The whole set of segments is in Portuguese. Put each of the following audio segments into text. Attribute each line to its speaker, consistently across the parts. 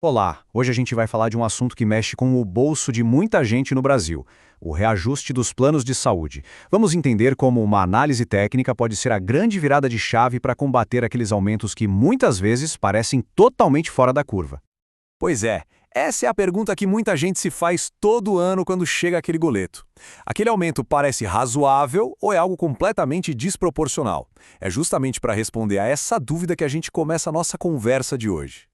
Speaker 1: Olá, hoje a gente vai falar de um assunto que mexe com o bolso de muita gente no Brasil, o reajuste dos planos de saúde. Vamos entender como uma análise técnica pode ser a grande virada de chave para combater aqueles aumentos que muitas vezes parecem totalmente fora da curva.
Speaker 2: Pois é, essa é a pergunta que muita gente se faz todo ano quando chega aquele boleto. Aquele aumento parece razoável ou é algo completamente desproporcional? É justamente para responder a essa dúvida que a gente começa a nossa conversa de hoje.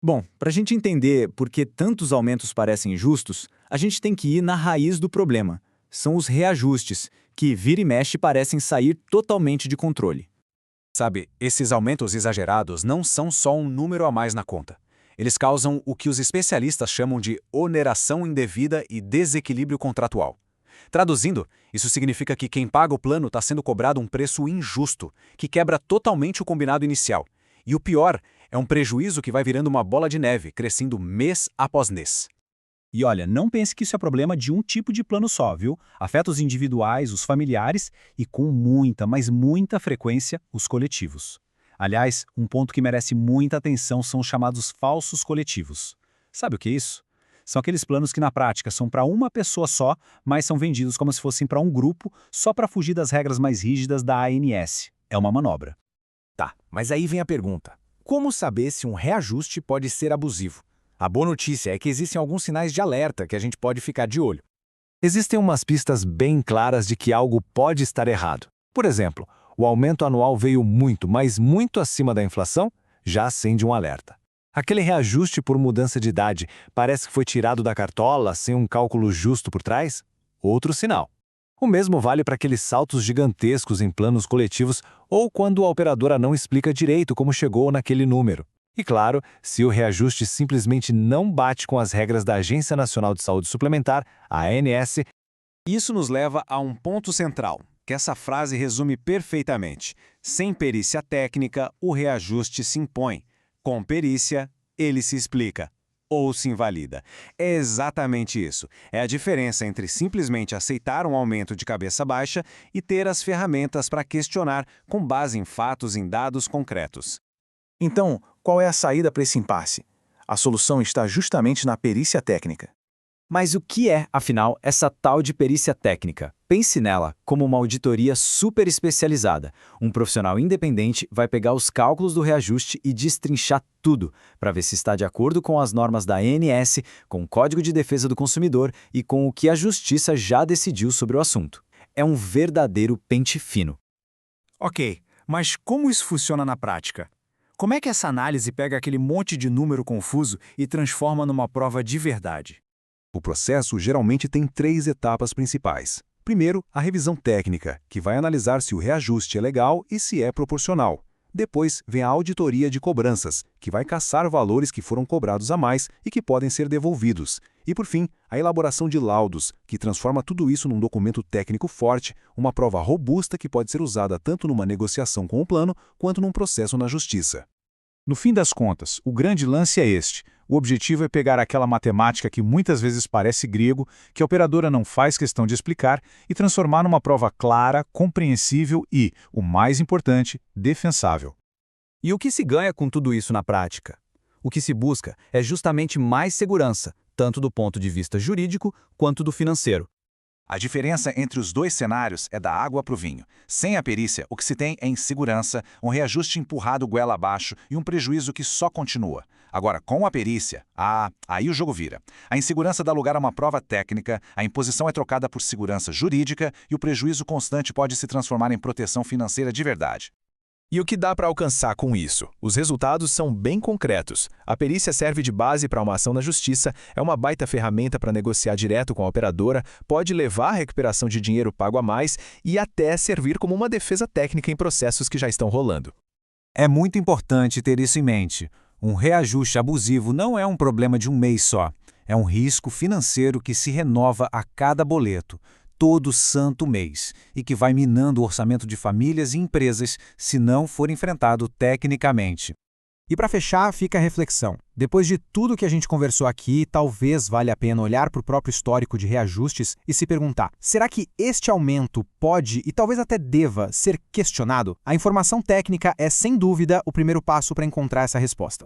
Speaker 3: Bom, para a gente entender por que tantos aumentos parecem injustos, a gente tem que ir na raiz do problema. São os reajustes, que vira e mexe parecem sair totalmente de controle.
Speaker 2: Sabe, esses aumentos exagerados não são só um número a mais na conta. Eles causam o que os especialistas chamam de oneração indevida e desequilíbrio contratual. Traduzindo, isso significa que quem paga o plano está sendo cobrado um preço injusto, que quebra totalmente o combinado inicial. E o pior, é um prejuízo que vai virando uma bola de neve, crescendo mês após mês.
Speaker 4: E olha, não pense que isso é problema de um tipo de plano só, viu? Afeta os individuais, os familiares e, com muita, mas muita frequência, os coletivos. Aliás, um ponto que merece muita atenção são os chamados falsos coletivos. Sabe o que é isso? São aqueles planos que na prática são para uma pessoa só, mas são vendidos como se fossem para um grupo, só para fugir das regras mais rígidas da ANS. É uma manobra.
Speaker 2: Tá, mas aí vem a pergunta. Como saber se um reajuste pode ser abusivo? A boa notícia é que existem alguns sinais de alerta que a gente pode ficar de olho. Existem umas pistas bem claras de que algo pode estar errado. Por exemplo, o aumento anual veio muito, mas muito acima da inflação, já acende um alerta. Aquele reajuste por mudança de idade parece que foi tirado da cartola sem um cálculo justo por trás? Outro sinal. O mesmo vale para aqueles saltos gigantescos em planos coletivos ou quando a operadora não explica direito como chegou naquele número. E claro, se o reajuste simplesmente não bate com as regras da Agência Nacional de Saúde Suplementar, a ANS. Isso nos leva a um ponto central, que essa frase resume perfeitamente. Sem perícia técnica, o reajuste se impõe. Com perícia, ele se explica. Ou se invalida. É exatamente isso. É a diferença entre simplesmente aceitar um aumento de cabeça baixa e ter as ferramentas para questionar com base em fatos e em dados concretos.
Speaker 5: Então, qual é a saída para esse impasse? A solução está justamente na perícia técnica.
Speaker 3: Mas o que é, afinal, essa tal de perícia técnica? Pense nela como uma auditoria super especializada. Um profissional independente vai pegar os cálculos do reajuste e destrinchar tudo, para ver se está de acordo com as normas da ANS, com o Código de Defesa do Consumidor e com o que a Justiça já decidiu sobre o assunto. É um verdadeiro pente fino.
Speaker 2: Ok, mas como isso funciona na prática? Como é que essa análise pega aquele monte de número confuso e transforma numa prova de verdade? O processo geralmente tem 3 etapas principais. Primeiro, a revisão técnica, que vai analisar se o reajuste é legal e se é proporcional. Depois, vem a auditoria de cobranças, que vai caçar valores que foram cobrados a mais e que podem ser devolvidos. E, por fim, a elaboração de laudos, que transforma tudo isso num documento técnico forte, uma prova robusta que pode ser usada tanto numa negociação com o plano quanto num processo na justiça.
Speaker 4: No fim das contas, o grande lance é este. O objetivo é pegar aquela matemática que muitas vezes parece grego, que a operadora não faz questão de explicar, e transformar numa prova clara, compreensível e, o mais importante, defensável.
Speaker 3: E o que se ganha com tudo isso na prática? O que se busca é justamente mais segurança, tanto do ponto de vista jurídico quanto do financeiro.
Speaker 6: A diferença entre os dois cenários é da água para o vinho. Sem a perícia, o que se tem é insegurança, um reajuste empurrado goela abaixo e um prejuízo que só continua. Agora, com a perícia, aí o jogo vira. A insegurança dá lugar a uma prova técnica, a imposição é trocada por segurança jurídica e o prejuízo constante pode se transformar em proteção financeira de verdade.
Speaker 2: E o que dá para alcançar com isso? Os resultados são bem concretos. A perícia serve de base para uma ação na justiça, é uma baita ferramenta para negociar direto com a operadora, pode levar à recuperação de dinheiro pago a mais e até servir como uma defesa técnica em processos que já estão rolando.
Speaker 1: É muito importante ter isso em mente. Um reajuste abusivo não é um problema de um mês só. É um risco financeiro que se renova a cada boleto, todo santo mês, e que vai minando o orçamento de famílias e empresas se não for enfrentado tecnicamente.
Speaker 7: E para fechar, fica a reflexão. Depois de tudo que a gente conversou aqui, talvez valha a pena olhar para o próprio histórico de reajustes e se perguntar, será que este aumento pode e talvez até deva ser questionado? A informação técnica é, sem dúvida, o primeiro passo para encontrar essa resposta.